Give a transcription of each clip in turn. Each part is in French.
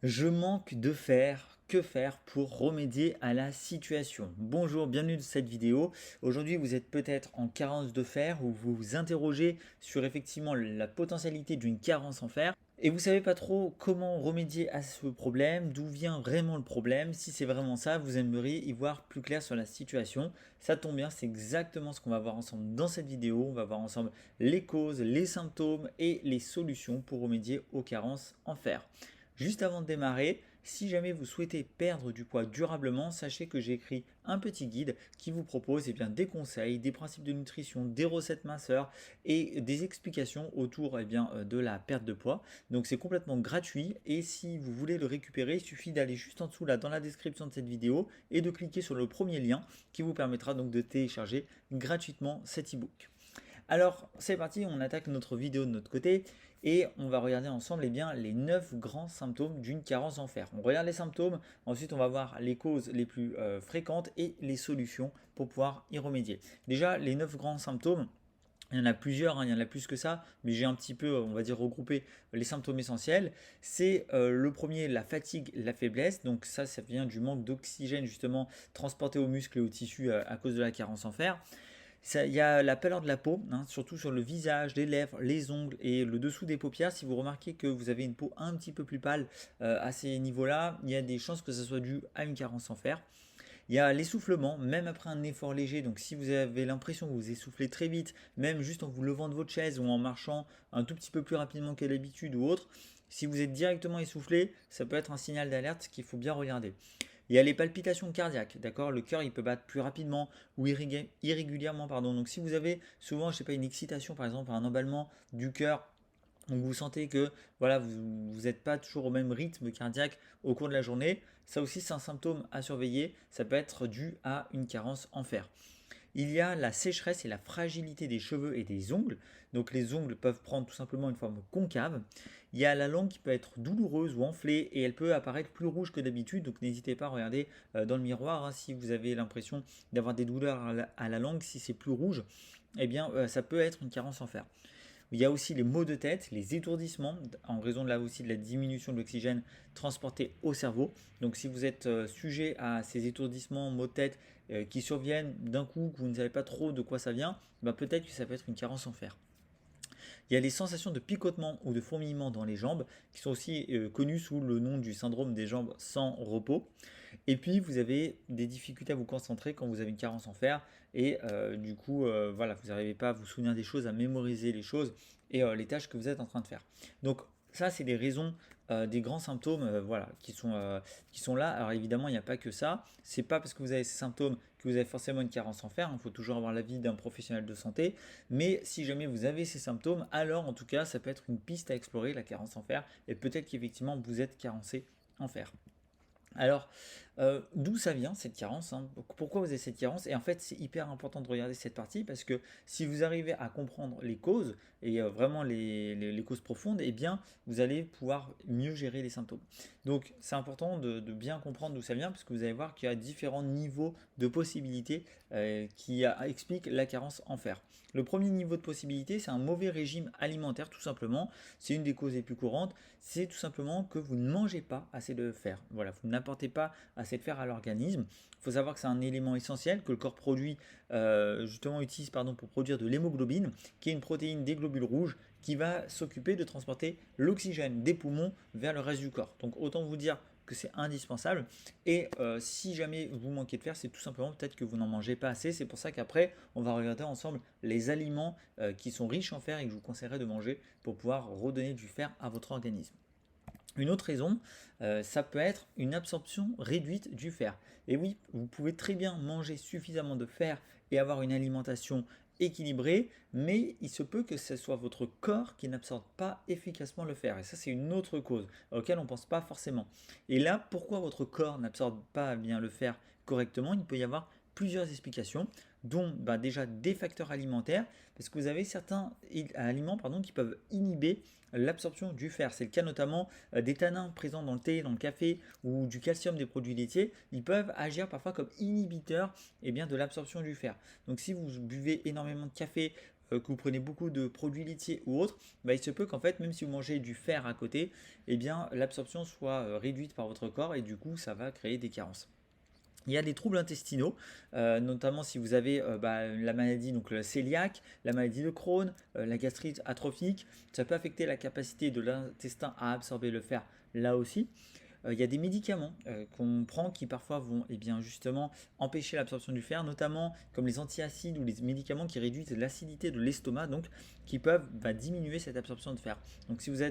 Je manque de fer. Que faire pour remédier à la situation? Bonjour, bienvenue dans cette vidéo. Aujourd'hui, vous êtes peut-être en carence de fer ou vous vous interrogez sur effectivement la potentialité d'une carence en fer et vous savez pas trop comment remédier à ce problème, d'où vient vraiment le problème. Si c'est vraiment ça, vous aimeriez y voir plus clair sur la situation. Ça tombe bien, c'est exactement ce qu'on va voir ensemble dans cette vidéo. On va voir ensemble les causes, les symptômes et les solutions pour remédier aux carences en fer. Juste avant de démarrer, si jamais vous souhaitez perdre du poids durablement, sachez que j'ai écrit un petit guide qui vous propose des conseils, des principes de nutrition, des recettes minceurs et des explications autour de la perte de poids. Donc c'est complètement gratuit et si vous voulez le récupérer, il suffit d'aller juste en dessous là dans la description de cette vidéo et de cliquer sur le premier lien qui vous permettra donc de télécharger gratuitement cet ebook. Alors, c'est parti, on attaque notre vidéo de notre côté et on va regarder ensemble les 9 grands symptômes d'une carence en fer. On regarde les symptômes, ensuite on va voir les causes les plus fréquentes et les solutions pour pouvoir y remédier. Déjà, les 9 grands symptômes, il y en a plusieurs, hein, il y en a plus que ça, mais j'ai un petit peu, on va dire, regroupé les symptômes essentiels. C'est le premier, la fatigue, la faiblesse. Donc ça vient du manque d'oxygène justement transporté aux muscles et aux tissus à cause de la carence en fer. Il y a la pâleur de la peau, hein, surtout sur le visage, les lèvres, les ongles et le dessous des paupières. Si vous remarquez que vous avez une peau un petit peu plus pâle à ces niveaux-là, il y a des chances que ce soit dû à une carence en fer. Il y a l'essoufflement, même après un effort léger. Donc si vous avez l'impression que vous essoufflez très vite, même juste en vous levant de votre chaise ou en marchant un tout petit peu plus rapidement qu'à l'habitude ou autre, si vous êtes directement essoufflé, ça peut être un signal d'alerte qu'il faut bien regarder. Il y a les palpitations cardiaques, d'accord? Le cœur, il peut battre plus rapidement ou irrégulièrement, pardon. Donc si vous avez souvent, je sais pas, une excitation, par exemple, un emballement du cœur, donc vous sentez que voilà, vous n'êtes pas toujours au même rythme cardiaque au cours de la journée, ça aussi c'est un symptôme à surveiller, ça peut être dû à une carence en fer. Il y a la sécheresse et la fragilité des cheveux et des ongles. Donc les ongles peuvent prendre tout simplement une forme concave. Il y a la langue qui peut être douloureuse ou enflée et elle peut apparaître plus rouge que d'habitude. Donc n'hésitez pas à regarder dans le miroir hein, si vous avez l'impression d'avoir des douleurs à la langue, si c'est plus rouge, ça peut être une carence en fer. Il y a aussi les maux de tête, les étourdissements, en raison de là aussi de la diminution de l'oxygène transporté au cerveau. Donc si vous êtes sujet à ces étourdissements, maux de tête qui surviennent d'un coup, que vous ne savez pas trop de quoi ça vient, bah peut-être que ça peut être une carence en fer. Il y a les sensations de picotement ou de fourmillement dans les jambes, qui sont aussi connues sous le nom du syndrome des jambes sans repos. Et puis vous avez des difficultés à vous concentrer quand vous avez une carence en fer, et voilà, vous n'arrivez pas à vous souvenir des choses, à mémoriser les choses et les tâches que vous êtes en train de faire. Donc ça, c'est des raisons des grands symptômes voilà, qui sont là. Alors évidemment, il n'y a pas que ça. C'est pas parce que vous avez ces symptômes que vous avez forcément une carence en fer. Il faut toujours avoir l'avis d'un professionnel de santé. Mais si jamais vous avez ces symptômes, alors en tout cas, ça peut être une piste à explorer, la carence en fer. Et peut-être qu'effectivement, vous êtes carencé en fer. Alors, d'où ça vient cette carence hein? Pourquoi vous avez cette carence? Et en fait, c'est hyper important de regarder cette partie parce que si vous arrivez à comprendre les causes et vraiment les causes profondes, eh bien, vous allez pouvoir mieux gérer les symptômes. Donc, c'est important de bien comprendre d'où ça vient parce que vous allez voir qu'il y a différents niveaux de possibilités expliquent la carence en fer. Le premier niveau de possibilité, c'est un mauvais régime alimentaire, tout simplement. C'est une des causes les plus courantes. C'est tout simplement que vous ne mangez pas assez de fer. Voilà, vous n'apportez pas assez de fer à l'organisme. Il faut savoir que c'est un élément essentiel que le corps produit, utilise pour produire de l'hémoglobine, qui est une protéine des globules rouges qui va s'occuper de transporter l'oxygène des poumons vers le reste du corps. Donc autant vous dire que c'est indispensable. Et si jamais vous manquez de fer, c'est tout simplement peut-être que vous n'en mangez pas assez. C'est pour ça qu'après, on va regarder ensemble les aliments qui sont riches en fer et que je vous conseillerais de manger pour pouvoir redonner du fer à votre organisme. Une autre raison, ça peut être une absorption réduite du fer. Et oui, vous pouvez très bien manger suffisamment de fer et avoir une alimentation équilibrée, mais il se peut que ce soit votre corps qui n'absorbe pas efficacement le fer. Et ça, c'est une autre cause auquel on ne pense pas forcément. Et là, pourquoi votre corps n'absorbe pas bien le fer correctement? Il peut y avoir plusieurs explications, dont déjà des facteurs alimentaires, parce que vous avez certains aliments qui peuvent inhiber l'absorption du fer. C'est le cas notamment des tanins présents dans le thé, dans le café ou du calcium des produits laitiers. Ils peuvent agir parfois comme inhibiteurs de l'absorption du fer. Donc si vous buvez énormément de café, que vous prenez beaucoup de produits laitiers ou autres, bah, il se peut qu'en fait, même si vous mangez du fer à côté, eh bien l'absorption soit réduite par votre corps et du coup ça va créer des carences. Il y a des troubles intestinaux, notamment si vous avez la maladie, donc le cœliaque, la maladie de Crohn, la gastrite atrophique. Ça peut affecter la capacité de l'intestin à absorber le fer là aussi. Il y a des médicaments qu'on prend qui parfois vont justement empêcher l'absorption du fer, notamment comme les antiacides ou les médicaments qui réduisent l'acidité de l'estomac, donc qui peuvent diminuer cette absorption de fer. Donc si vous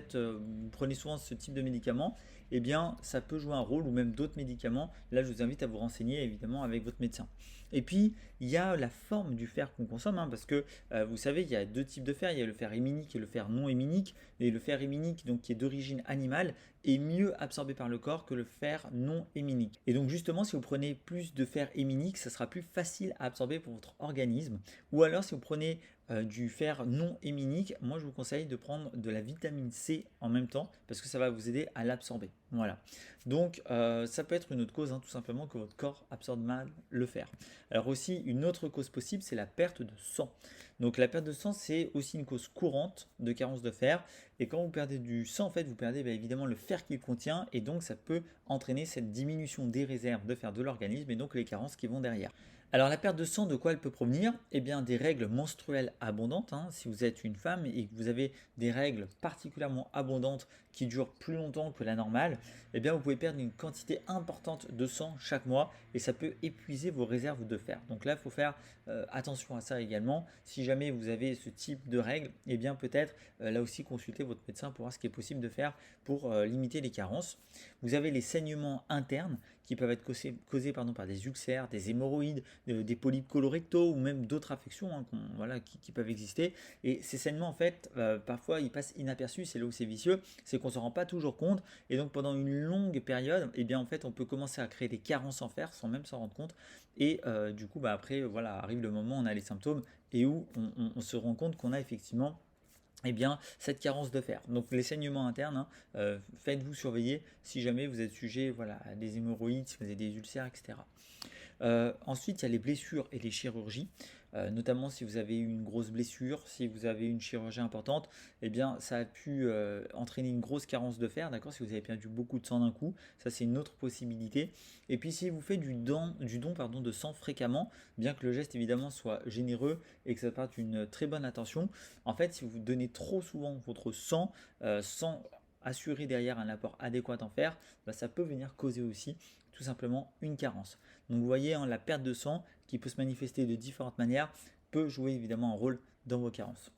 prenez souvent ce type de médicaments, eh bien ça peut jouer un rôle, ou même d'autres médicaments. Là, je vous invite à vous renseigner évidemment avec votre médecin. Et puis, il y a la forme du fer qu'on consomme, parce que vous savez, il y a deux types de fer. Il y a le fer héminique et le fer non héminique. Et le fer héminique, donc, qui est d'origine animale, est mieux absorbé par le corps que le fer non héminique. Et donc justement, si vous prenez plus de fer héminique, ça sera plus facile à absorber pour votre organisme. Ou alors, si vous prenez du fer non héminique, moi je vous conseille de prendre de la vitamine C en même temps parce que ça va vous aider à l'absorber. Voilà. Donc ça peut être une autre cause, tout simplement que votre corps absorbe mal le fer. Alors aussi, une autre cause possible, c'est la perte de sang. Donc la perte de sang, c'est aussi une cause courante de carence de fer. Et quand vous perdez du sang, en fait, vous perdez évidemment le fer qu'il contient et donc ça peut entraîner cette diminution des réserves de fer de l'organisme et donc les carences qui vont derrière. Alors la perte de sang, de quoi elle peut provenir? Eh bien des règles menstruelles abondantes. Si vous êtes une femme et que vous avez des règles particulièrement abondantes qui durent plus longtemps que la normale, eh bien vous pouvez perdre une quantité importante de sang chaque mois et ça peut épuiser vos réserves de fer. Donc là, il faut faire attention à ça également. Si jamais vous avez ce type de règles, eh bien peut-être là aussi consulter votre médecin pour voir ce qui est possible de faire pour limiter les carences. Vous avez les saignements internes qui peuvent être causés par des ulcères, des hémorroïdes, des polypes colorectaux ou même d'autres affections qui peuvent exister. Et ces saignements, en fait, parfois ils passent inaperçus, c'est là où c'est vicieux, c'est qu'on ne s'en rend pas toujours compte. Et donc pendant une longue période, eh bien, en fait, on peut commencer à créer des carences en fer sans même s'en rendre compte. Et du coup, après, arrive le moment où on a les symptômes et où on se rend compte qu'on a effectivement cette carence de fer. Donc les saignements internes, faites-vous surveiller si jamais vous êtes sujet à des hémorroïdes, si vous avez des ulcères, etc. Ensuite, il y a les blessures et les chirurgies, notamment si vous avez eu une grosse blessure, si vous avez une chirurgie importante, eh bien ça a pu entraîner une grosse carence de fer, d'accord, si vous avez perdu beaucoup de sang d'un coup, ça c'est une autre possibilité. Et puis si vous faites du don de sang fréquemment, bien que le geste évidemment soit généreux et que ça parte d'une très bonne attention, en fait si vous donnez trop souvent votre sang sans assurer derrière un apport adéquat en fer, ça peut venir causer aussi tout simplement une carence. Donc vous voyez, la perte de sang qui peut se manifester de différentes manières peut jouer évidemment un rôle dans vos carences.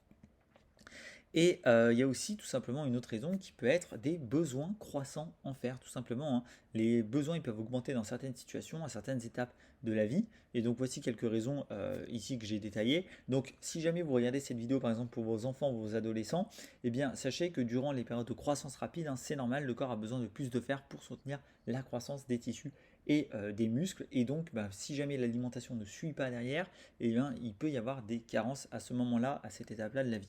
Et il y a aussi tout simplement une autre raison qui peut être des besoins croissants en fer, tout simplement. Les besoins ils peuvent augmenter dans certaines situations, à certaines étapes de la vie. Et donc voici quelques raisons ici que j'ai détaillées. Donc si jamais vous regardez cette vidéo par exemple pour vos enfants, vos adolescents, eh bien sachez que durant les périodes de croissance rapide, c'est normal, le corps a besoin de plus de fer pour soutenir la croissance des tissus et des muscles. Et donc si jamais l'alimentation ne suit pas derrière, eh bien, il peut y avoir des carences à ce moment-là, à cette étape-là de la vie.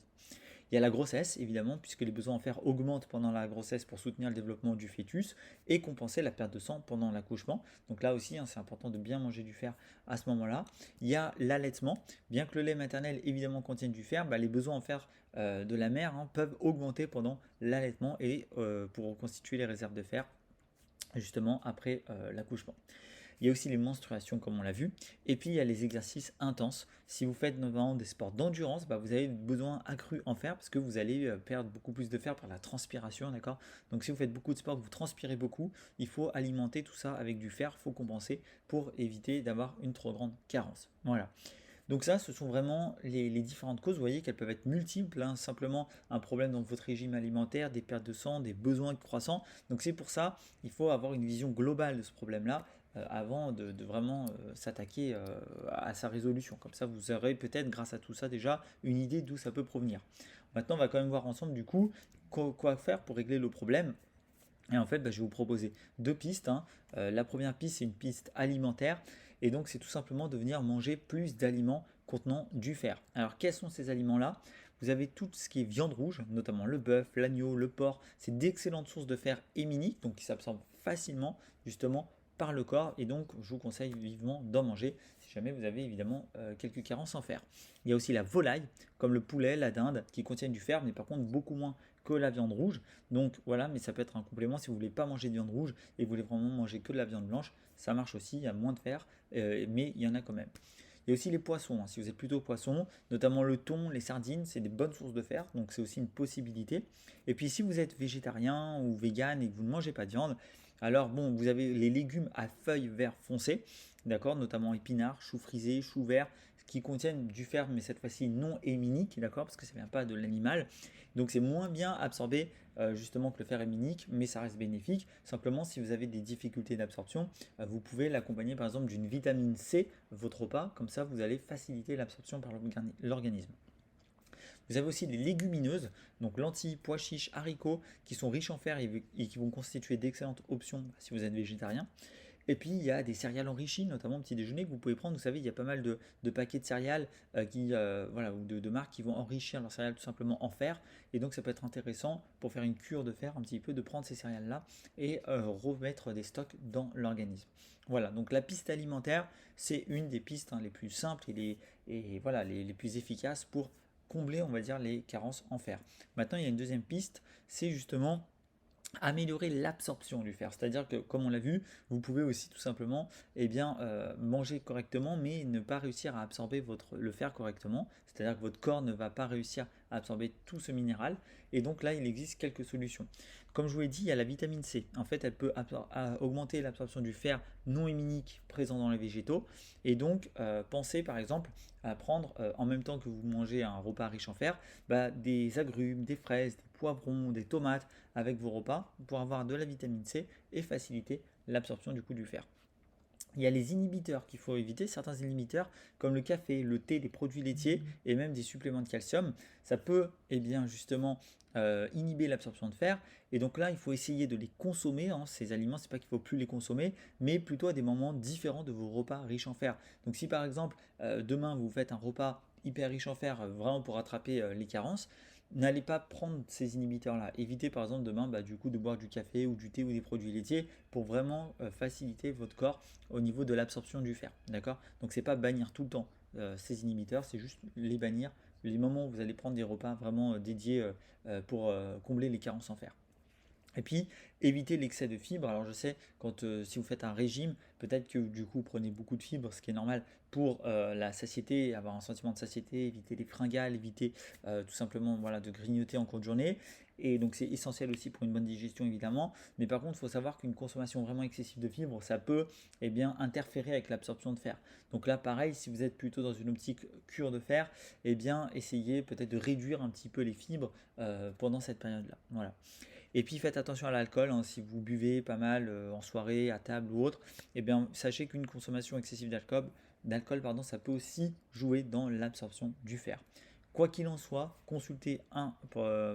Il y a la grossesse, évidemment, puisque les besoins en fer augmentent pendant la grossesse pour soutenir le développement du fœtus et compenser la perte de sang pendant l'accouchement. Donc là aussi, c'est important de bien manger du fer à ce moment-là. Il y a l'allaitement. Bien que le lait maternel, évidemment, contienne du fer, les besoins en fer de la mère peuvent augmenter pendant l'allaitement et pour reconstituer les réserves de fer justement après l'accouchement. Il y a aussi les menstruations comme on l'a vu. Et puis il y a les exercices intenses. Si vous faites notamment des sports d'endurance, vous avez besoin accru en fer parce que vous allez perdre beaucoup plus de fer par la transpiration, d'accord. Donc si vous faites beaucoup de sport, que vous transpirez beaucoup, il faut alimenter tout ça avec du fer, il faut compenser pour éviter d'avoir une trop grande carence. Voilà. Donc ça, ce sont vraiment les différentes causes. Vous voyez qu'elles peuvent être multiples, simplement un problème dans votre régime alimentaire, des pertes de sang, des besoins croissants. Donc c'est pour ça, il faut avoir une vision globale de ce problème-là avant de vraiment s'attaquer à sa résolution. Comme ça, vous aurez peut-être, grâce à tout ça déjà, une idée d'où ça peut provenir. Maintenant, on va quand même voir ensemble du coup quoi faire pour régler le problème. Et en fait, je vais vous proposer deux pistes. La première piste, c'est une piste alimentaire. Et donc, c'est tout simplement de venir manger plus d'aliments contenant du fer. Alors, quels sont ces aliments-là? Vous avez tout ce qui est viande rouge, notamment le bœuf, l'agneau, le porc. C'est d'excellentes sources de fer héminique, donc qui s'absorbent facilement, justement, par le corps et donc je vous conseille vivement d'en manger si jamais vous avez évidemment quelques carences en fer. Il y a aussi la volaille, comme le poulet, la dinde, qui contiennent du fer, mais par contre beaucoup moins que la viande rouge. Donc voilà, mais ça peut être un complément si vous ne voulez pas manger de viande rouge et vous voulez vraiment manger que de la viande blanche, ça marche aussi, il y a moins de fer, mais il y en a quand même. Il y a aussi les poissons, hein. Si vous êtes plutôt poisson, notamment le thon, les sardines, c'est des bonnes sources de fer, donc c'est aussi une possibilité. Et puis si vous êtes végétarien ou vegan et que vous ne mangez pas de viande, alors bon, vous avez les légumes à feuilles vert foncé, d'accord, notamment épinards, choux frisés, choux verts, qui contiennent du fer, mais cette fois-ci non héminique, d'accord, parce que ça ne vient pas de l'animal. Donc c'est moins bien absorbé justement que le fer héminique, mais ça reste bénéfique. Simplement, si vous avez des difficultés d'absorption, vous pouvez l'accompagner par exemple d'une vitamine C, votre repas, comme ça vous allez faciliter l'absorption par l'organisme. Vous avez aussi des légumineuses, donc lentilles, pois chiches, haricots, qui sont riches en fer et qui vont constituer d'excellentes options si vous êtes végétarien. Et puis il y a des céréales enrichies, notamment au petit déjeuner que vous pouvez prendre. Vous savez, il y a pas mal de paquets de céréales voilà, ou de marques qui vont enrichir leurs céréales tout simplement en fer. Et donc ça peut être intéressant pour faire une cure de fer un petit peu, de prendre ces céréales-là et remettre des stocks dans l'organisme. Voilà, donc la piste alimentaire, c'est une des pistes les plus simples et voilà, les plus efficaces pour combler, on va dire, les carences en fer. Maintenant, il y a une deuxième piste, c'est justement améliorer l'absorption du fer. C'est-à-dire que, comme on l'a vu, vous pouvez aussi tout simplement manger correctement, mais ne pas réussir à absorber le fer correctement. C'est-à-dire que votre corps ne va pas réussir à absorber tout ce minéral. Et donc là, il existe quelques solutions. Comme je vous l'ai dit, il y a la vitamine C. En fait, elle peut augmenter l'absorption du fer non héminique présent dans les végétaux. Et donc, pensez par exemple à prendre, en même temps que vous mangez un repas riche en fer, des agrumes, des fraises, des poivrons, des tomates avec vos repas pour avoir de la vitamine C et faciliter l'absorption du coup du fer. Il y a les inhibiteurs qu'il faut éviter, certains inhibiteurs comme le café, le thé, les produits laitiers et même des suppléments de calcium. Ça peut justement inhiber l'absorption de fer et donc là il faut essayer de les consommer, hein, ces aliments. C'est pas qu'il faut plus les consommer, mais plutôt à des moments différents de vos repas riches en fer. Donc si par exemple demain vous faites un repas hyper riche en fer vraiment pour rattraper les carences, n'allez pas prendre ces inhibiteurs-là. Évitez par exemple demain du coup de boire du café ou du thé ou des produits laitiers pour vraiment faciliter votre corps au niveau de l'absorption du fer. D'accord. Donc c'est pas bannir tout le temps ces inhibiteurs, c'est juste les bannir les moments où vous allez prendre des repas vraiment dédiés pour combler les carences en fer. Et puis, éviter l'excès de fibres. Alors, je sais, si vous faites un régime, peut-être que du coup, vous prenez beaucoup de fibres, ce qui est normal pour la satiété, avoir un sentiment de satiété, éviter les fringales, éviter tout simplement voilà, de grignoter en cours de journée. Et donc, c'est essentiel aussi pour une bonne digestion, évidemment. Mais par contre, il faut savoir qu'une consommation vraiment excessive de fibres, ça peut interférer avec l'absorption de fer. Donc là, pareil, si vous êtes plutôt dans une optique cure de fer, essayez peut-être de réduire un petit peu les fibres pendant cette période-là. Voilà. Et puis faites attention à l'alcool, hein, si vous buvez pas mal en soirée, à table ou autre, sachez qu'une consommation excessive d'alcool, ça peut aussi jouer dans l'absorption du fer. Quoi qu'il en soit, consultez un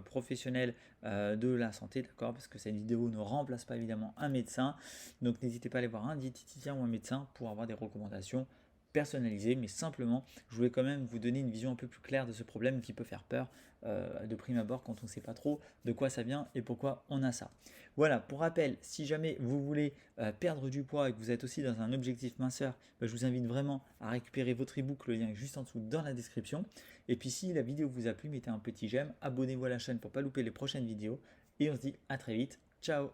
professionnel de la santé, d'accord, parce que cette vidéo ne remplace pas évidemment un médecin. Donc n'hésitez pas à aller voir un diététicien ou un médecin pour avoir des recommandations personnalisées, mais simplement, je voulais quand même vous donner une vision un peu plus claire de ce problème qui peut faire peur de prime abord quand on ne sait pas trop de quoi ça vient et pourquoi on a ça. Voilà, pour rappel, si jamais vous voulez perdre du poids et que vous êtes aussi dans un objectif minceur, je vous invite vraiment à récupérer votre ebook, le lien est juste en dessous dans la description. Et puis si la vidéo vous a plu, mettez un petit j'aime, abonnez-vous à la chaîne pour ne pas louper les prochaines vidéos et on se dit à très vite. Ciao!